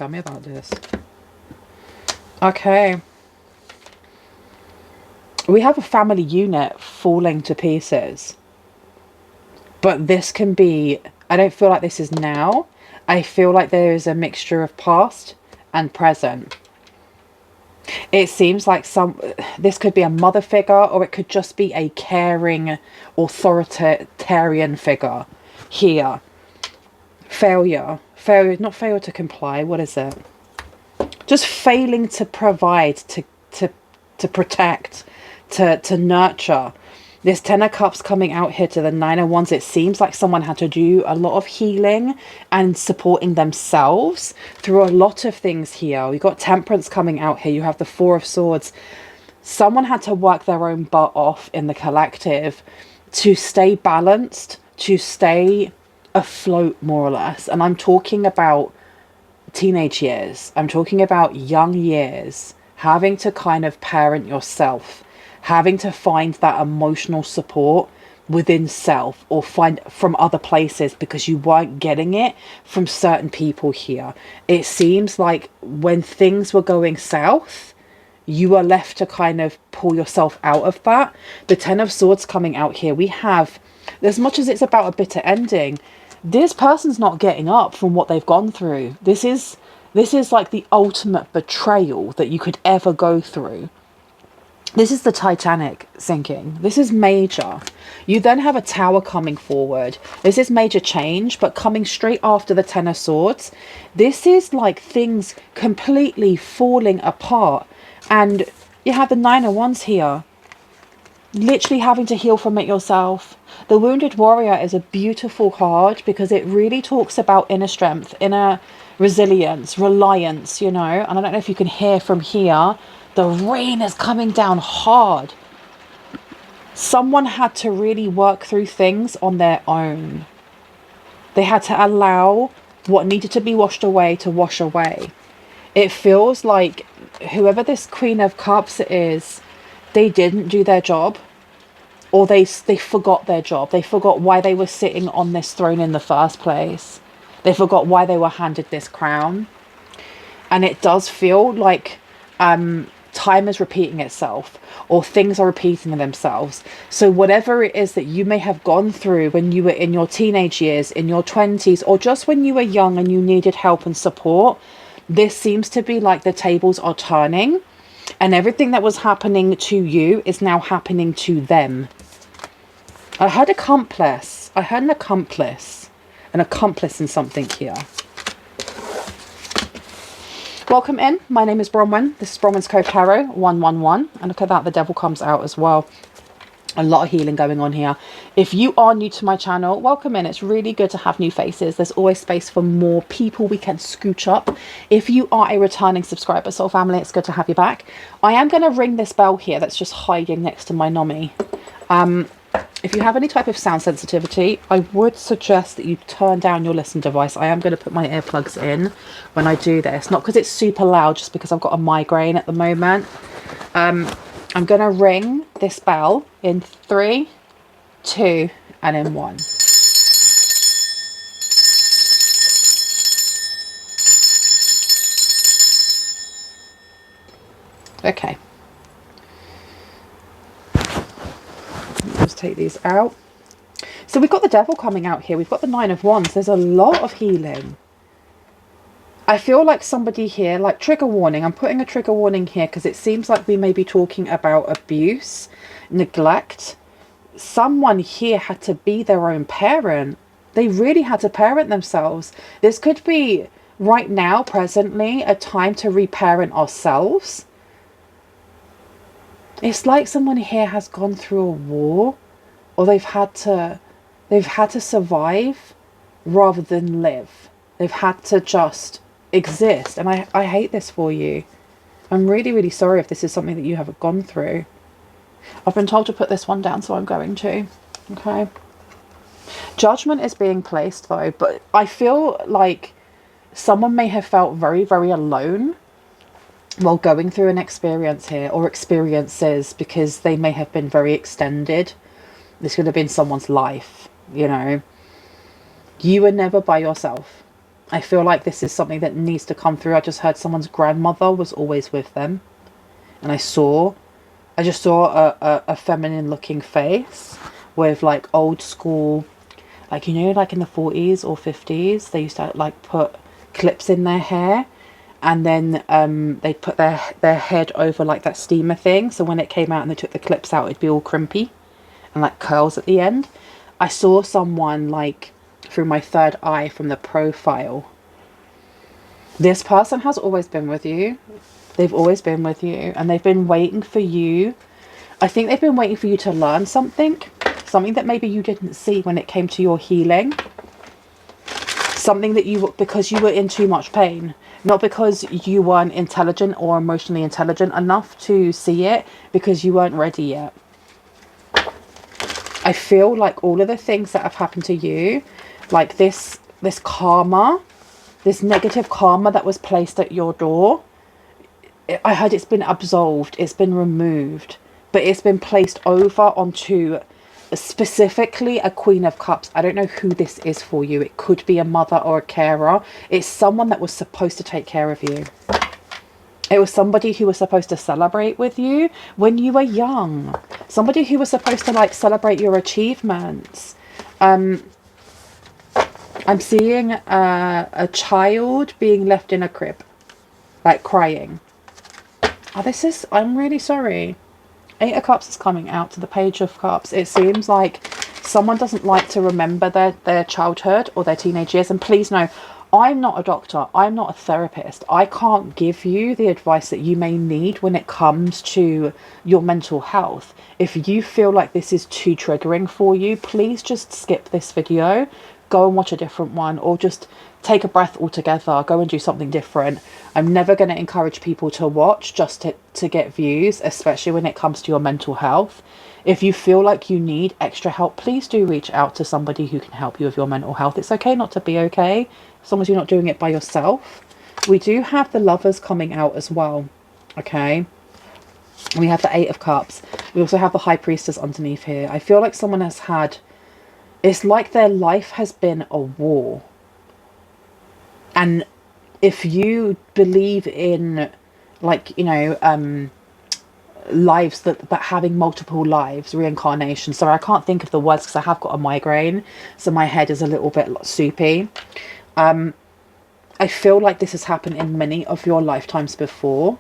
tell me about this. Okay. We have a family unit falling to pieces. But this can be... I don't feel like this is now. I feel like there is a mixture of past and present. It seems like this could be a mother figure, or it could just be a caring, authoritarian figure here. Failure, not failure to comply. What is it? Just failing to provide, to protect, to nurture. This Ten of Cups coming out here to the Nine of Wands. It seems like someone had to do a lot of healing and supporting themselves through a lot of things here. We got Temperance coming out here. You have the Four of Swords. Someone had to work their own butt off in the collective to stay balanced, to stay afloat, more or less. And I'm talking about teenage years. I'm talking about young years, having to kind of parent yourself, having to find that emotional support within self, or find from other places because you weren't getting it from certain people here. It seems like when things were going south, you were left to kind of pull yourself out of that. The Ten of Swords coming out here, we have, as much as it's about a bitter ending, this person's not getting up from what they've gone through. This is like the ultimate betrayal that you could ever go through. This is the Titanic sinking. This is major. You then have a Tower coming forward. This is major change, but coming straight after the Ten of Swords. This is like things completely falling apart. And you have the Nine of Wands here. Literally having to heal from it yourself. The Wounded Warrior is a beautiful card because it really talks about inner strength, inner resilience, reliance, you know. And I don't know if you can hear from here. The rain is coming down hard. Someone had to really work through things on their own. They had to allow what needed to be washed away to wash away. It feels like whoever this Queen of Cups is, they didn't do their job, or they forgot their job. They forgot why they were sitting on this throne in the first place. They forgot why they were handed this crown. And it does feel like time is repeating itself, or things are repeating themselves. So whatever it is that you may have gone through when you were in your teenage years, in your 20s, or just when you were young and you needed help and support, this seems to be like the tables are turning, and everything that was happening to you is now happening to them. I heard accomplice. I heard an accomplice in something here. Welcome in. My name is Bronwyn. This is Bronwyn's Cove Tarot 111. And look at that, the Devil comes out as well. A lot of healing going on here. If you are new to my channel, welcome in. It's really good to have new faces. There's always space for more people we can scooch up. If you are a returning subscriber, soul family, it's good to have you back. I am going to ring this bell here that's just hiding next to my Nomi. If you have any type of sound sensitivity, I would suggest that you turn down your listen device. I am going to put my earplugs in when I do this. Not because it's super loud, just because I've got a migraine at the moment. I'm going to ring this bell in 3, 2, and in 1. Okay. Let's take these out. So we've got the Devil coming out here. We've got the Nine of Wands. There's a lot of healing. I feel like somebody here, like trigger warning. I'm putting a trigger warning here because it seems like we may be talking about abuse, neglect. Someone here had to be their own parent. They really had to parent themselves. This could be right now, presently, a time to reparent ourselves. It's like someone here has gone through a war, or they've had to survive rather than live. They've had to just exist. And I hate this for you. I'm really, really sorry if this is something that you haven't gone through. I've been told to put this one down, so I'm going to. Okay. Judgment is being placed though, but I feel like someone may have felt very, very alone while going through an experience here, or experiences, because they may have been very extended. This could have been someone's life, you know. You were never by yourself. I feel like this is something that needs to come through. I just heard someone's grandmother was always with them. And I just saw a feminine looking face with like old school, like, you know, like in the 40s or 50s, they used to like put clips in their hair, and then they'd put their head over like that steamer thing. So when it came out and they took the clips out, it'd be all crimpy and like curls at the end. I saw someone like through my third eye from the profile. This person has always been with you. They've always been with you, and they've been waiting for you. I think they've been waiting for you to learn something that maybe you didn't see when it came to your healing. Something that because you were in too much pain, not because you weren't intelligent or emotionally intelligent enough to see it, because you weren't ready yet. I feel like all of the things that have happened to you, like this karma, this negative karma that was placed at your door, I heard it's been absolved, it's been removed, but it's been placed over onto specifically a Queen of Cups. I don't know who this is for you. It could be a mother or a carer. It's someone that was supposed to take care of you. It was somebody who was supposed to celebrate with you when you were young. Somebody who was supposed to like celebrate your achievements. I'm seeing a child being left in a crib, like crying. Oh, I'm really sorry. 8 of Cups is coming out to the Page of Cups. It seems like someone doesn't like to remember their childhood or their teenage years. And please know, I'm not a doctor. I'm not a therapist. I can't give you the advice that you may need when it comes to your mental health. If you feel like this is too triggering for you, please just skip this video. Go and watch a different one, or just take a breath altogether. Go and do something different. I'm never going to encourage people to watch just to get views, especially when it comes to your mental health. If you feel like you need extra help, please do reach out to somebody who can help you with your mental health. It's okay not to be okay, as long as you're not doing it by yourself. We do have the Lovers coming out as well, okay? We have the 8 of Cups. We also have the High Priestess underneath here. I feel like someone has had... It's like their life has been a war. And if you believe in, like, you know, lives that having multiple lives, reincarnation. Sorry, I can't think of the words because I have got a migraine, so my head is a little bit soupy. I feel like this has happened in many of your lifetimes before.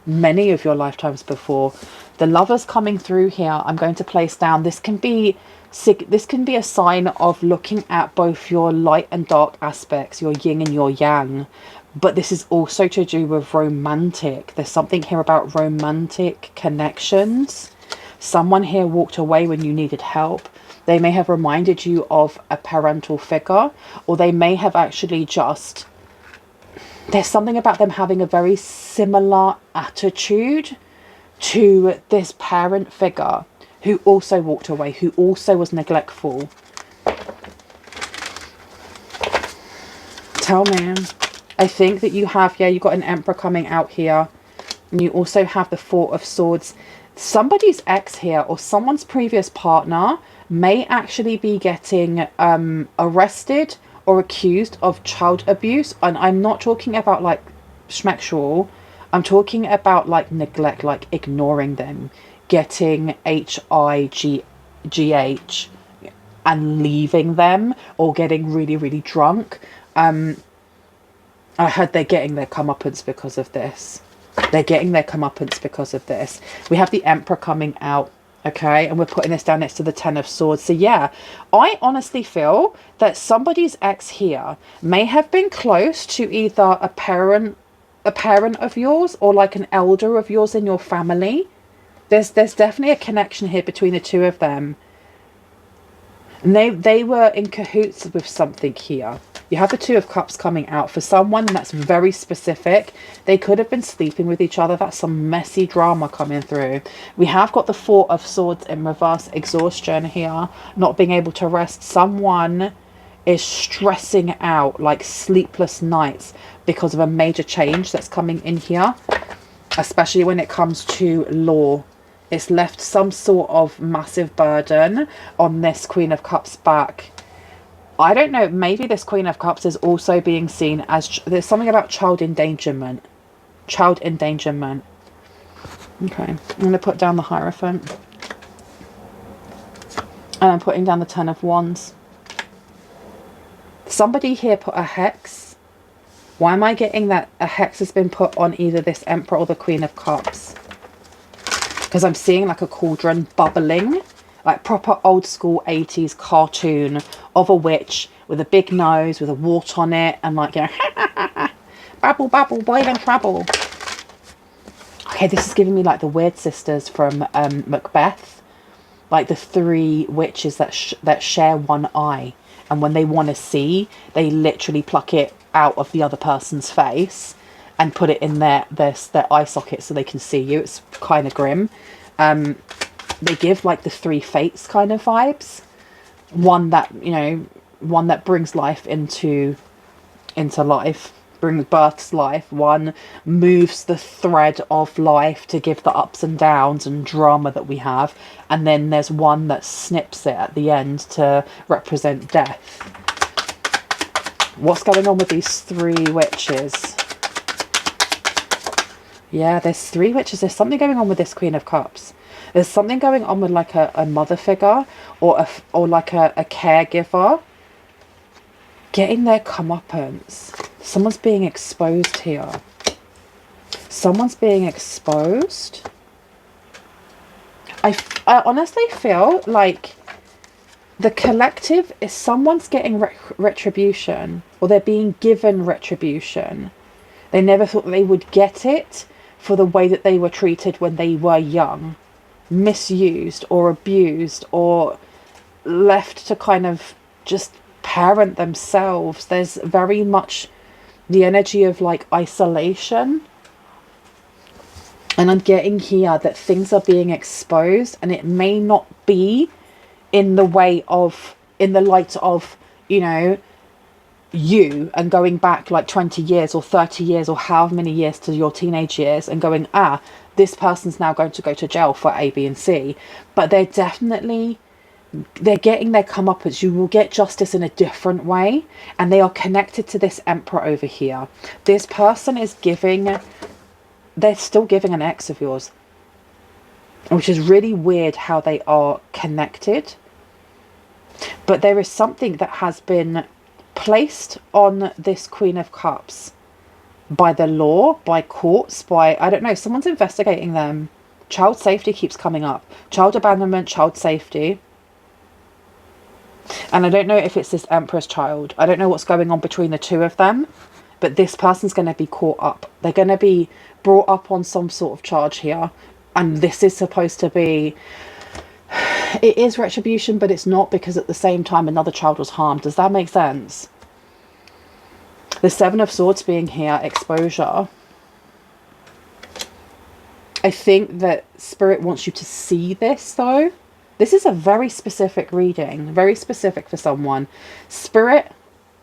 Many of your lifetimes before. The Lovers coming through here, I'm going to place down. This can be a sign of looking at both your light and dark aspects, your yin and your yang. But this is also to do with romantic. There's something here about romantic connections. Someone here walked away when you needed help. They may have reminded you of a parental figure, or they may have actually just... There's something about them having a very similar attitude to this parent figure who also walked away, who also was neglectful. Tell me. I think that you have, yeah, you've got an Emperor coming out here. And you also have the 4 of Swords. Somebody's ex here, or someone's previous partner, may actually be getting arrested or accused of child abuse. And I'm not talking about like schmexual. I'm talking about like neglect, like ignoring them, getting HIGH and leaving them, or getting really, really drunk. I heard they're getting their comeuppance because of this. They're getting their comeuppance because of this. We have the Emperor coming out, okay? And we're putting this down next to the 10 of Swords. So yeah, I honestly feel that somebody's ex here may have been close to either a parent of yours, or like an elder of yours in your family. There's definitely a connection here between the two of them. And they were in cahoots with something here. You have the 2 of Cups coming out. For someone that's very specific, they could have been sleeping with each other. That's some messy drama coming through. We have got the 4 of Swords in reverse, exhaustion here, not being able to rest. Someone is stressing out, like sleepless nights, because of a major change that's coming in here, especially when it comes to law. It's left some sort of massive burden on this Queen of Cups back. I don't know, maybe this Queen of Cups is also being seen as, there's something about child endangerment. Child endangerment. Okay, I'm going to put down the Hierophant. And I'm putting down the Ten of Wands. Somebody here put a hex. Why am I getting that a hex has been put on either this Emperor or the Queen of Cups? Because I'm seeing like a cauldron bubbling. Like proper old school 80s cartoon of a witch with a big nose with a wart on it. And like, you know, babble, babble, boil and trouble. Okay, this is giving me like the Weird Sisters from Macbeth. Like the three witches that share one eye. And when they want to see, they literally pluck it out of the other person's face and put it in their eye socket so they can see you. It's kind of grim. They give like the three fates kind of vibes. One that, you know, one that brings life into life, brings birth's life. One moves the thread of life to give the ups and downs and drama that we have. And then there's one that snips it at the end to represent death. What's going on with these three witches? Yeah, there's three witches. There's something going on with this Queen of Cups. There's something going on with like a mother figure or like a caregiver getting their comeuppance. Someone's being exposed here. Someone's being exposed. I honestly feel like the collective is someone's getting retribution, or they're being given retribution. They never thought they would get it for the way that they were treated when they were young. Misused or abused or left to kind of just parent themselves. There's very much the energy of like isolation, and I'm getting here that things are being exposed, and it may not be in the light of, you know, you and going back like 20 years or 30 years or however many years to your teenage years and going, this person's now going to go to jail for A, B and C. But they're getting their comeuppance. You will get justice in a different way, and they are connected to this Emperor over here. This person is they're still giving an ex of yours, which is really weird how they are connected. But there is something that has been placed on this Queen of Cups by the law, by courts, by, I don't know, someone's investigating them. Child safety keeps coming up. Child abandonment, child safety. And I don't know if it's this Emperor's child. I don't know what's going on between the two of them. But this person's going to be caught up. They're going to be brought up on some sort of charge here. And this is supposed to be... It is retribution, but it's not, because at the same time another child was harmed. Does that make sense? The Seven of Swords being here, exposure. I think that Spirit wants you to see this, though. This is a very specific reading, very specific for someone. Spirit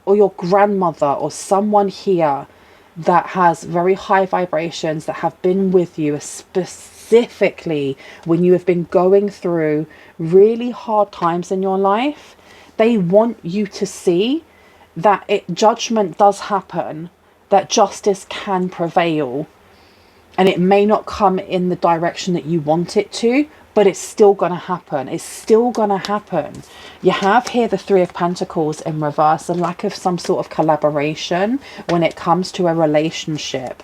or your grandmother or someone here that has very high vibrations, that have been with you specifically when you have been going through really hard times in your life. They want you to see that judgment does happen, that justice can prevail, and it may not come in the direction that you want it to, but it's still going to happen. It's still going to happen. You have here the Three of Pentacles in reverse, a lack of some sort of collaboration when it comes to a relationship.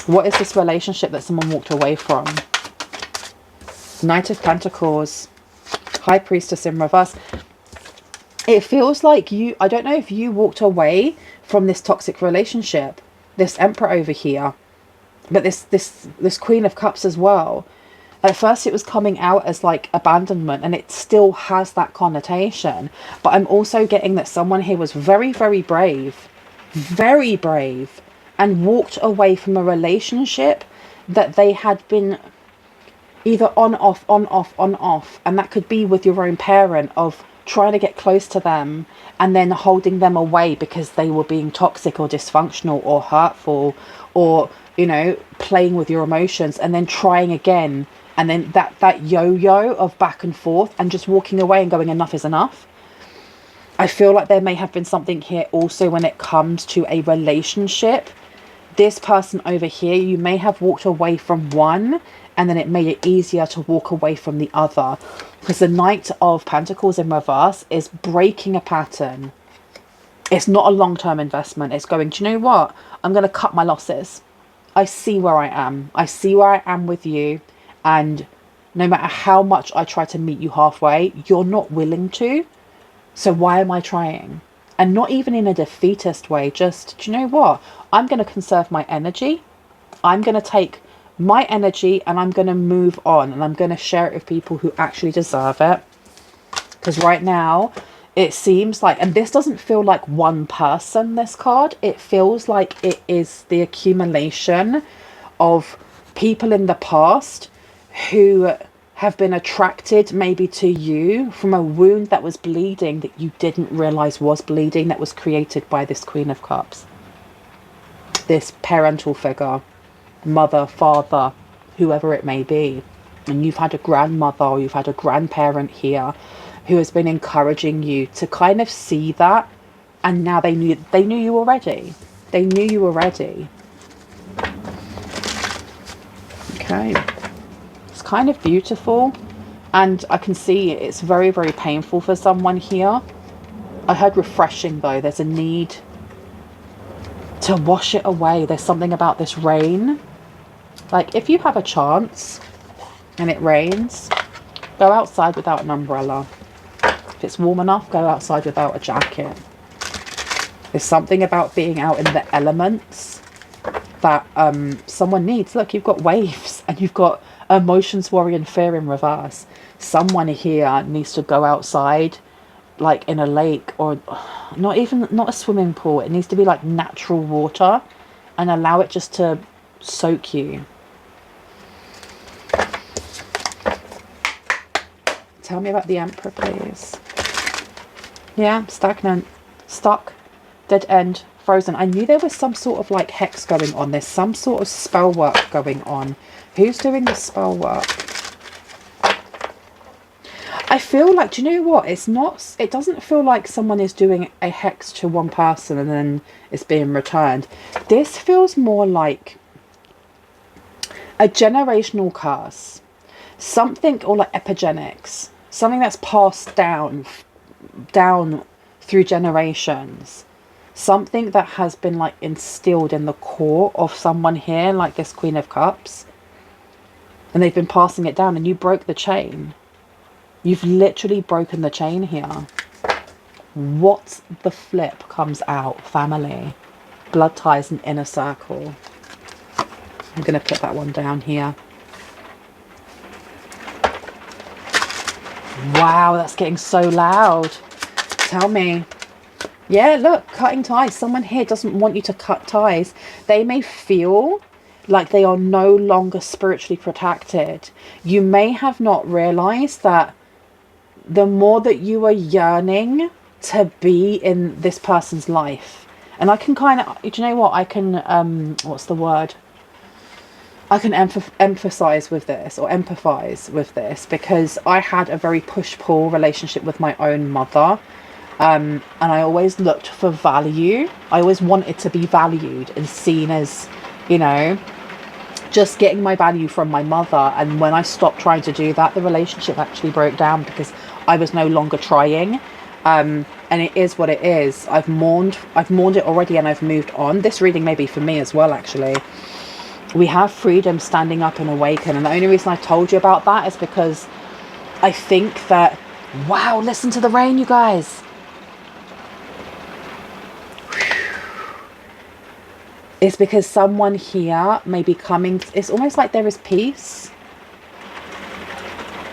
What is this relationship that someone walked away from? Knight of Pentacles, High Priestess in reverse. It feels like you, I don't know if you walked away from this toxic relationship, this Emperor over here, but this Queen of Cups as well. At first it was coming out as like abandonment, and it still has that connotation. But I'm also getting that someone here was very, very brave, and walked away from a relationship that they had been either on, off, on, off, on, off. And that could be with your own parent, of trying to get close to them and then holding them away because they were being toxic or dysfunctional or hurtful, or, you know, playing with your emotions, and then trying again. And then that yo-yo of back and forth, and just walking away and going, enough is enough. I feel like there may have been something here also when it comes to a relationship. This person over here, you may have walked away from one and then it made it easier to walk away from the other, because the Knight of Pentacles in reverse is breaking a pattern. It's not a long-term investment. It's going, do you know what? I'm going to cut my losses. I see where I am. I see where I am with you. And no matter how much I try to meet you halfway, you're not willing to. So why am I trying? And not even in a defeatist way. Just, do you know what? I'm going to conserve my energy. I'm going to take my energy and I'm going to move on. And I'm going to share it with people who actually deserve it. Because right now, it seems like, and this doesn't feel like one person, this card. It feels like it is the accumulation of people in the past who have been attracted maybe to you from a wound that was bleeding, that you didn't realize was bleeding, that was created by this Queen of Cups. This parental figure, mother, father, whoever it may be. And you've had a grandmother or you've had a grandparent here who has been encouraging you to kind of see that, and now they knew you already. They knew you already. Okay. It's kind of beautiful, and I can see it's very, very painful for someone here. I heard refreshing though. There's a need to wash it away. There's something about this rain. Like, if you have a chance and it rains, go outside without an umbrella. If it's warm enough, go outside without a jacket. There's something about being out in the elements that someone needs. Look, you've got waves and you've got emotions, worry and fear in reverse. Someone here needs to go outside, like in a lake, or not a swimming pool. It needs to be like natural water, and allow it just to soak you. Tell me about the Emperor, please. Yeah, stagnant, stuck, dead end, frozen. I knew there was some sort of like hex going on. There's some sort of spell work going on. Who's doing the spell work? I feel like, do you know what? It doesn't feel like someone is doing a hex to one person and then it's being returned. This feels more like a generational curse. Something, or like epigenetics. Something that's passed down through generations. Something that has been like instilled in the core of someone here, like this Queen of Cups. And they've been passing it down, and you broke the chain. You've literally broken the chain here. What the flip comes out? Family. Blood ties and inner circle. I'm going to put that one down here. Wow, that's getting so loud. Tell me. Yeah, look, cutting ties. Someone here doesn't want you to cut ties. They may feel like they are no longer spiritually protected. You may have not realized that the more that you are yearning to be in this person's life, and I can kind of, do you know what, I can what's the word, I can emphasize with this, or empathize with this, because I had a very push-pull relationship with my own mother, and I always looked for value. I always wanted to be valued and seen as, you know, just getting my value from my mother. And when I stopped trying to do that, the relationship actually broke down because I was no longer trying. And it is what it is. I've mourned it already, and I've moved on. This reading may be for me as well, actually. We have freedom, standing up and awaken. And the only reason I told you about that is because I think that, wow, listen to the rain, you guys. It's because someone here may be coming. It's almost like there is peace.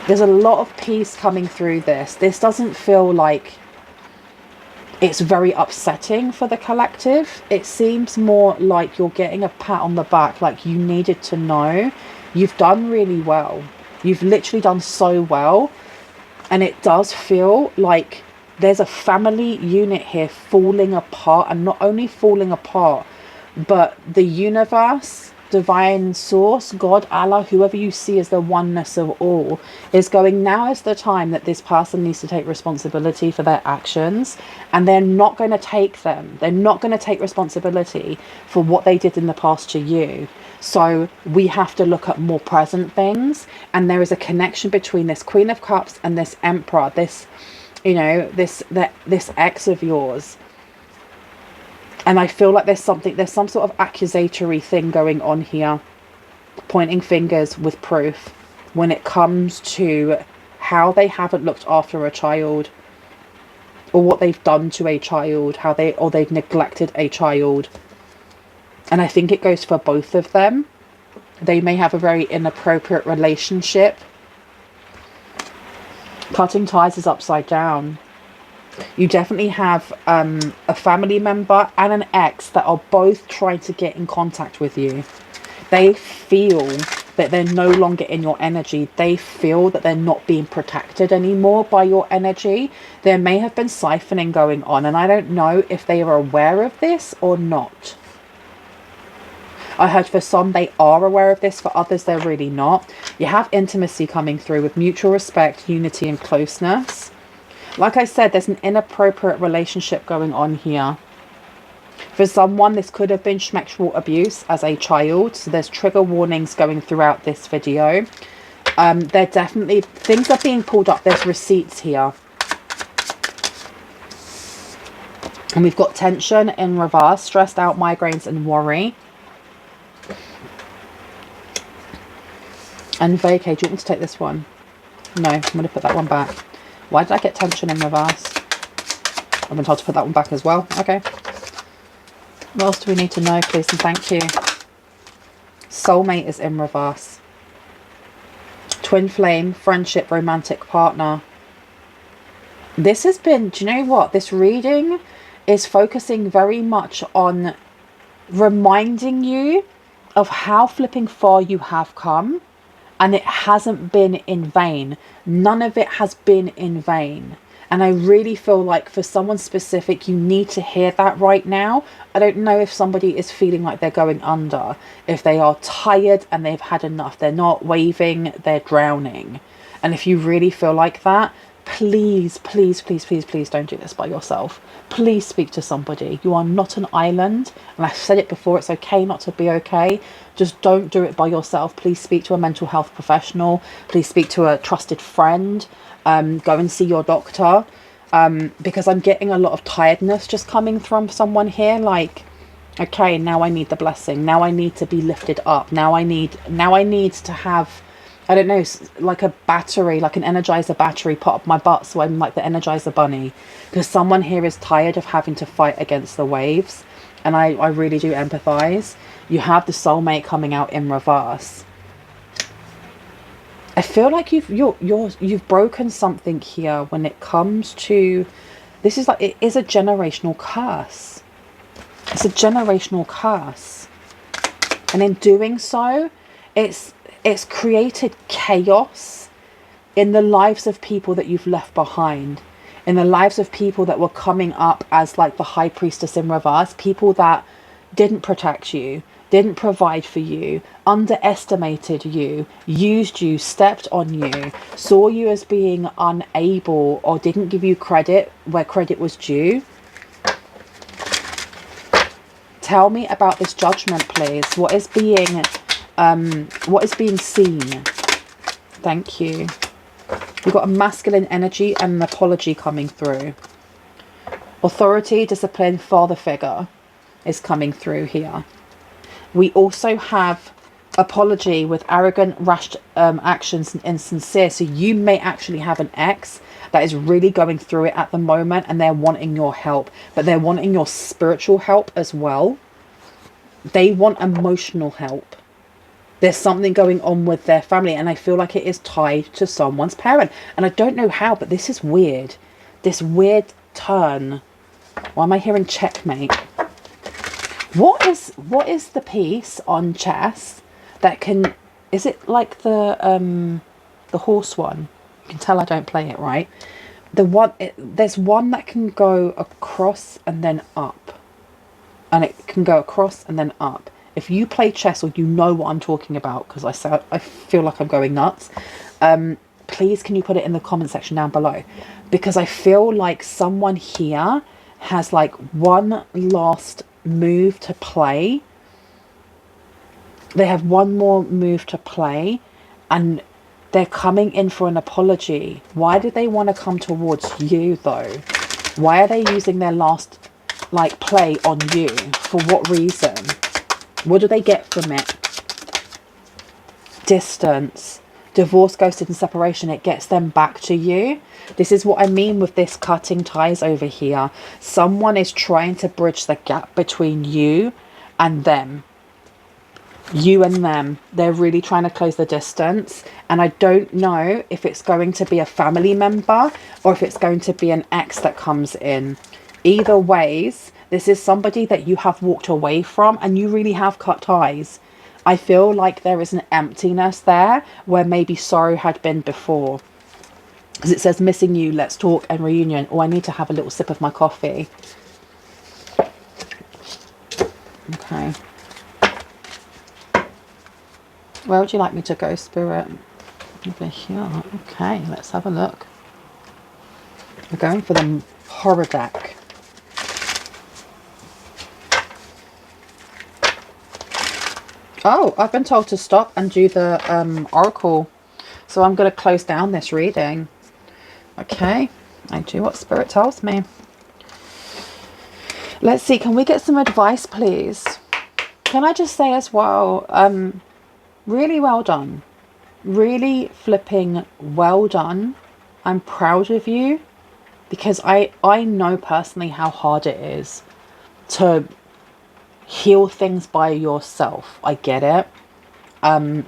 There's a lot of peace coming through this. This doesn't feel like it's very upsetting for the collective. It seems more like you're getting a pat on the back, like you needed to know. You've done really well. You've literally done so well. And it does feel like there's a family unit here falling apart, and not only falling apart, but the universe divine source, God, Allah, whoever you see as the oneness of all, is going, now is the time that this person needs to take responsibility for their actions, and they're not going to take them. They're not going to take responsibility for what they did in the past to you. So we have to look at more present things, and there is a connection between this Queen of Cups and this Emperor, this, you know, this ex of yours. And I feel like there's some sort of accusatory thing going on here, pointing fingers with proof when it comes to how they haven't looked after a child, or what they've done to a child, or they've neglected a child. And I think it goes for both of them. They may have a very inappropriate relationship. Cutting ties is upside down. You definitely have a family member and an ex that are both trying to get in contact with you. They feel that they're no longer in your energy. They feel that they're not being protected anymore by your energy. There may have been siphoning going on, and I don't know if they are aware of this or not. I heard for some they are aware of this, for others they're really not. You have intimacy coming through with mutual respect, unity and closeness. Like I said, there's an inappropriate relationship going on here. For someone, this could have been sexual abuse as a child. So there's trigger warnings going throughout this video. They're definitely, things are being pulled up. There's receipts here. And we've got tension in reverse, stressed out, migraines and worry. And vacay, do you want me to take this one? No, I'm going to put that one back. Why did I get tension in reverse? I've been told to put that one back as well. Okay. What else do we need to know, please and thank you? Soulmate is in reverse. Twin flame, friendship, romantic partner. This has been, do you know what? This reading is focusing very much on reminding you of how flipping far you have come. And it hasn't been in vain. None of it has been in vain. And I really feel like for someone specific, you need to hear that right now. I don't know if somebody is feeling like they're going under. If they are tired and they've had enough. They're not waving, they're drowning. And if you really feel like that, please, please, please, please, please don't do this by yourself. Please speak to somebody. You are not an island. And I've said it before, it's okay not to be okay. Just don't do it by yourself. Please speak to a mental health professional. Please speak to a trusted friend. Go and see your doctor. Because I'm getting a lot of tiredness just coming from someone here. Like, okay, now I need the blessing. Now I need to be lifted up. Now I need to have, I don't know, like a battery, like an Energizer battery put up my butt, so I'm like the Energizer bunny. Because someone here is tired of having to fight against the waves. And I really do empathize. You have the soulmate coming out in reverse. I feel like you've broken something here when it comes to, this is like, it is a generational curse. It's a generational curse. And in doing so, it's created chaos in the lives of people that you've left behind, in the lives of people that were coming up as like the high priestess in reverse, people that didn't protect you, didn't provide for you, underestimated you, used you, stepped on you, saw you as being unable, or didn't give you credit where credit was due. Tell me about this judgment, please. What is being seen? Thank you. We've got a masculine energy and an apology coming through. Authority, discipline, father figure is coming through here. We also have apology with arrogant, rash actions and insincere. So you may actually have an ex that is really going through it at the moment, and they're wanting your help, but they're wanting your spiritual help as well. They want emotional help. There's something going on with their family, and I feel like it is tied to someone's parent. And I don't know how, but this is weird. This weird turn. Why am I hearing checkmate? What is the piece on chess that can, is it like the horse one? You can tell I don't play it right. There's one that can go across and then up. And it can go across and then up. if you play chess or you know what I'm talking about, because I feel like I'm going nuts, please can you put it in the comment section down below, because I feel like someone here has like one last move to play. They have one more move to play, and they're coming in for an apology. Why do they want to come towards you though? Why are they using their last like play on you? For what reason? What do they get from it? Distance, divorce, ghosted and separation. It gets them back to you. This is what I mean with this cutting ties over here. Someone is trying to bridge the gap between you and them. You and them. They're really trying to close the distance. And I don't know if it's going to be a family member or if it's going to be an ex that comes in. Either ways, this is somebody that you have walked away from and you really have cut ties. I feel like there is an emptiness there where maybe sorrow had been before. Because it says missing you, let's talk and reunion. Oh, I need to have a little sip of my coffee. Okay. Where would you like me to go, Spirit? Over here. Okay, let's have a look. We're going for the horror deck. Oh, I've been told to stop and do the oracle. So I'm going to close down this reading. Okay, I do what Spirit tells me. Let's see, can we get some advice, please? Can I just say as well, really well done. Really flipping well done. I'm proud of you, because I know personally how hard it is to heal things by yourself. I get it. I'm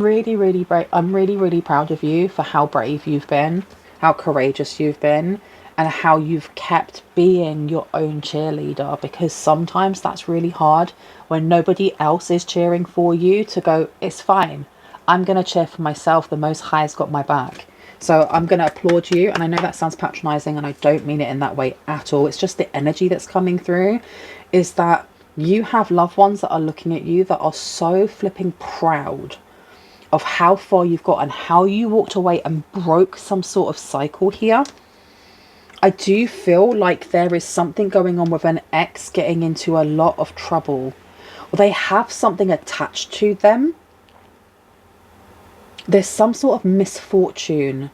really brave. I'm really proud of you for how brave you've been, how courageous you've been, and how you've kept being your own cheerleader, because sometimes that's really hard when nobody else is cheering for you to go, it's fine. I'm going to cheer for myself. The Most High's got my back. So I'm going to applaud you. And I know that sounds patronizing and I don't mean it in that way at all. It's just the energy that's coming through is that you have loved ones that are looking at you that are so flipping proud of how far you've got and how you walked away and broke some sort of cycle here. I do feel like there is something going on with an ex getting into a lot of trouble, or they have something attached to them. There's some sort of misfortune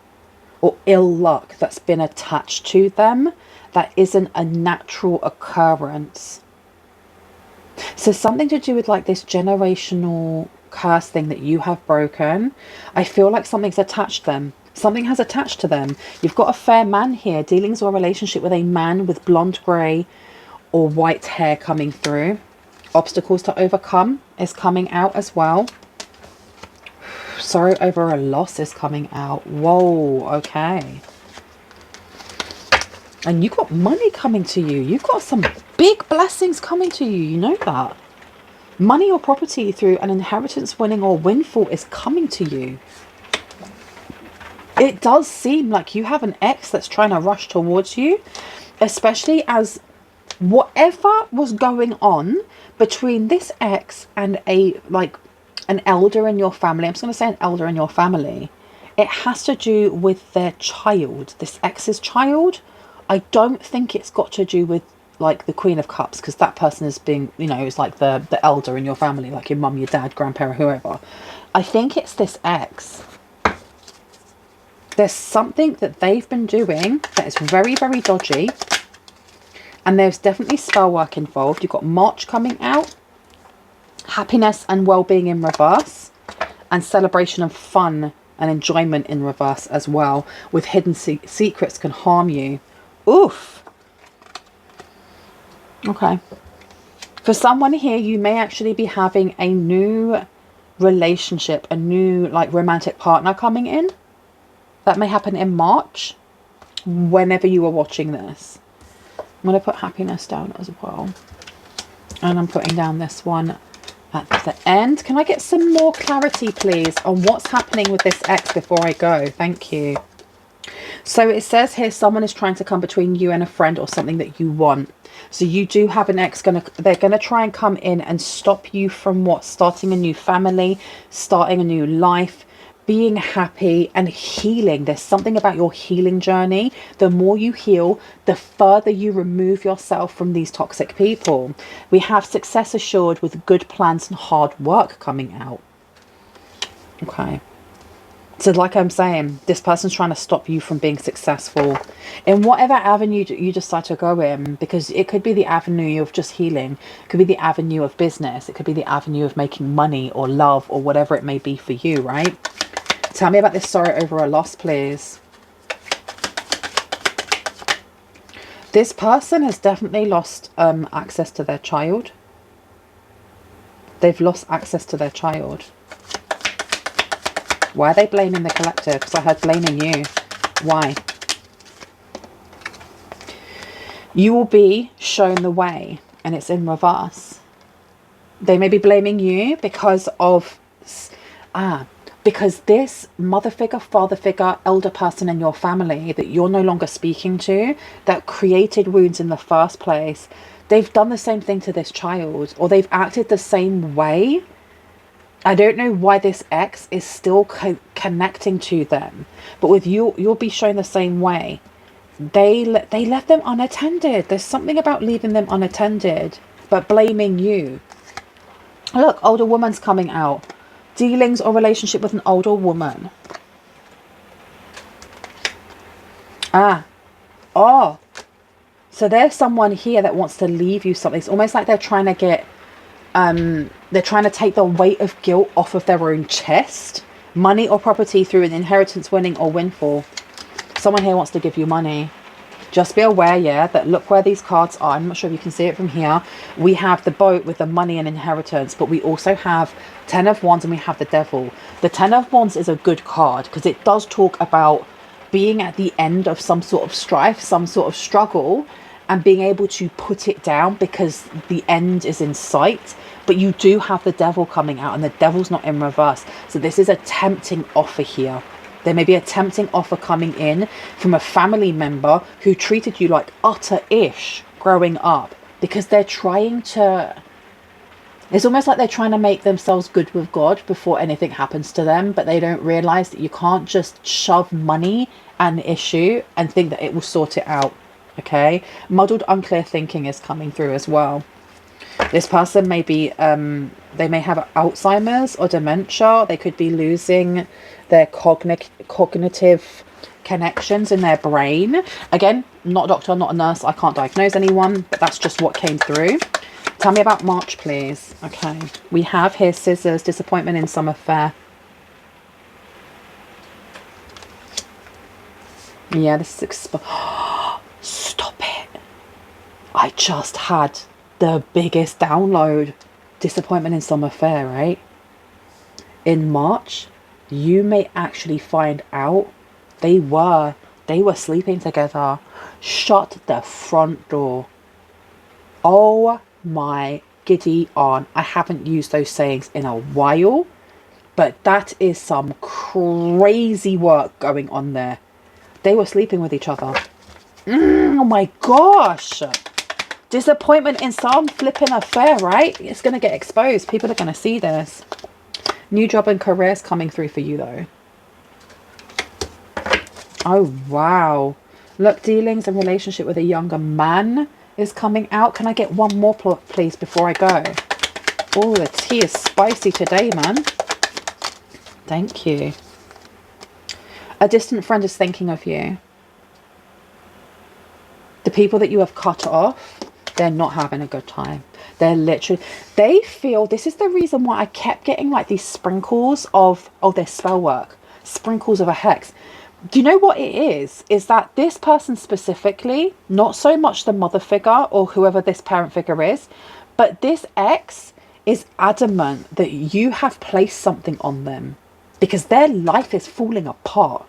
or ill luck that's been attached to them that isn't a natural occurrence. So something to do with like this generational curse thing that you have broken. I feel like something's attached them. Something has attached to them. You've got a fair man here. Dealings or relationship with a man with blonde, grey or white hair coming through. Obstacles to overcome is coming out as well. Sorrow over a loss is coming out. Whoa, okay. And you got money coming to you. You've got some big blessings coming to you. You know that. Money or property through an inheritance, winning or windfall is coming to you. It does seem like you have an ex that's trying to rush towards you, especially as whatever was going on between this ex and an elder in your family. I'm just going to say an elder in your family. It has to do with their child, this ex's child. I don't think it's got to do with like the Queen of Cups, because that person is being, you know, is like the elder in your family, like your mum, your dad, grandparent, whoever. I think it's this ex. There's something that they've been doing that is very dodgy, and there's definitely spell work involved. You've got March coming out, happiness and well-being in reverse, and celebration of fun and enjoyment in reverse as well, with hidden secrets can harm you. Oof. Okay. For someone here, you may actually be having a new relationship, a new like romantic partner coming in. That may happen in March, whenever you are watching this. I'm going to put happiness down as well. And I'm putting down this one at the end. Can I get some more clarity, please, on what's happening with this ex before I go? Thank you. So it says here someone is trying to come between you and a friend or something that you want. So you do have an ex they're gonna try and come in and stop you from what? Starting a new family, starting a new life, being happy and healing. There's something about your healing journey. The more you heal, the further you remove yourself from these toxic people. We have success assured with good plans and hard work coming out. Okay. So like I'm saying, this person's trying to stop you from being successful in whatever avenue you decide to go in, because it could be the avenue of just healing, it could be the avenue of business, it could be the avenue of making money or love or whatever it may be for you, right? Tell me about this sorrow over a loss, please. This person has definitely lost access to their child. They've lost access to their child. Why are they blaming the collective? Because I heard blaming you. Why? You will be shown the way, and it's in reverse. They may be blaming you because of... because this mother figure, father figure, elder person in your family that you're no longer speaking to, that created wounds in the first place, they've done the same thing to this child, or they've acted the same way. I don't know why this ex is still connecting to them, but with you, you'll be shown the same way. They left them unattended. There's something about leaving them unattended, but blaming you. Look, older woman's coming out. Dealings or relationship with an older woman. So there's someone here that wants to leave you something. It's almost like they're trying to get... they're trying to take the weight of guilt off of their own chest. Money or property through an inheritance, winning or windfall. Someone here wants to give you money. Just be aware, yeah, that look where these cards are. I'm not sure if you can see it from here. We have the boat with the money and inheritance, but we also have 10 of Wands and we have the Devil. The 10 of Wands is a good card because it does talk about being at the end of some sort of strife, some sort of struggle, and being able to put it down because the end is in sight. But you do have the Devil coming out, and the Devil's not in reverse. So this is a tempting offer here. There may be a tempting offer coming in from a family member who treated you like utter ish growing up, because they're trying to... It's almost like they're trying to make themselves good with God before anything happens to them, but they don't realize that you can't just shove money at an issue and think that it will sort it out. Okay? Muddled, unclear thinking is coming through as well. This person may be, they may have Alzheimer's or dementia. They could be losing their cognitive connections in their brain. Again, not a doctor, not a nurse. I can't diagnose anyone, but that's just what came through. Tell me about March, please. Okay. We have here Scissors, disappointment in some affair. Yeah, this is... Stop it. I just had the biggest download. Disappointment in some affair, right? In March, you may actually find out they were sleeping together. Shut the front door. Oh my giddy on. I haven't used those sayings in a while, but that is some crazy work going on there. They were sleeping with each other. Oh my gosh. Disappointment in some flipping affair, right? It's going to get exposed. People are going to see this. New job and careers coming through for you, though. Oh, wow. Look, dealings and relationship with a younger man is coming out. Can I get one more, please, before I go? Oh, the tea is spicy today, man. Thank you. A distant friend is thinking of you. The people that you have cut off, they're not having a good time. They're literally, they feel, this is the reason why I kept getting like these sprinkles of, oh, their spell work, sprinkles of a hex. Do you know what it is? Is that this person specifically, not so much the mother figure or whoever this parent figure is, but this ex is adamant that you have placed something on them because their life is falling apart.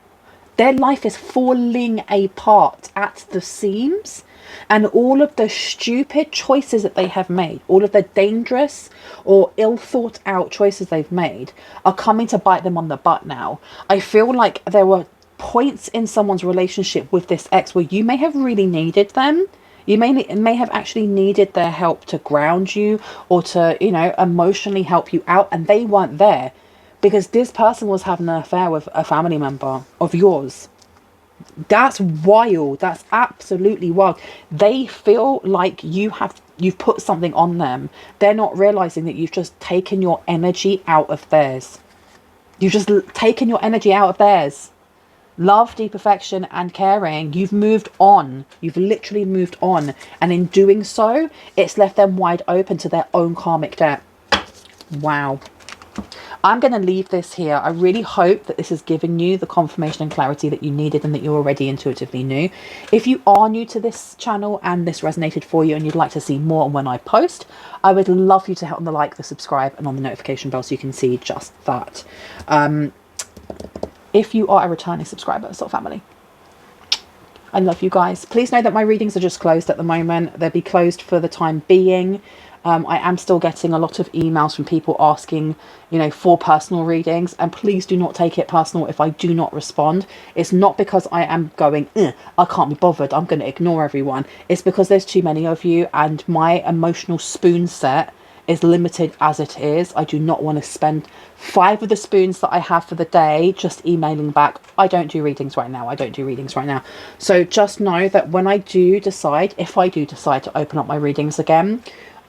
Their life is falling apart at the seams, and all of the stupid choices that they have made, all of the dangerous or ill thought out choices they've made are coming to bite them on the butt now. I feel like there were points in someone's relationship with this ex where you may have really needed them. You may have actually needed their help to ground you, or to, you know, emotionally help you out, and they weren't there because this person was having an affair with a family member of yours. That's wild. That's absolutely wild. They feel like you've put something on them. They're not realizing that you've just taken your energy out of theirs. You've just taken your energy out of theirs. Love, deep affection and caring. You've moved on. You've literally moved on. And in doing so, it's left them wide open to their own karmic debt. Wow. I'm going to leave this here. I really hope that this has given you the confirmation and clarity that you needed and that you already intuitively knew. If you are new to this channel and this resonated for you and you'd like to see more when I post, I would love you to hit on the like, the subscribe and on the notification bell so you can see just that. If you are a returning subscriber, Soul Family, I love you guys. Please know that my readings are just closed at the moment. They'll be closed for the time being. I am still getting a lot of emails from people asking, you know, for personal readings, and please do not take it personal if I do not respond. It's not because I am going, I can't be bothered, I'm going to ignore everyone. It's because there's too many of you and my emotional spoon set is limited as it is. I do not want to spend 5 of the spoons that I have for the day just emailing back, I don't do readings right now, I don't do readings right now. So just know that when I do decide, if I do decide to open up my readings again,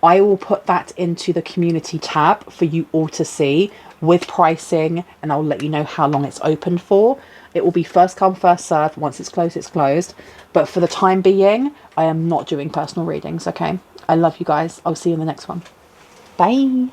I will put that into the community tab for you all to see with pricing, and I'll let you know how long it's open for. It will be first come, first served. Once it's closed, it's closed. But for the time being, I am not doing personal readings, okay? I love you guys. I'll see you in the next one. Bye.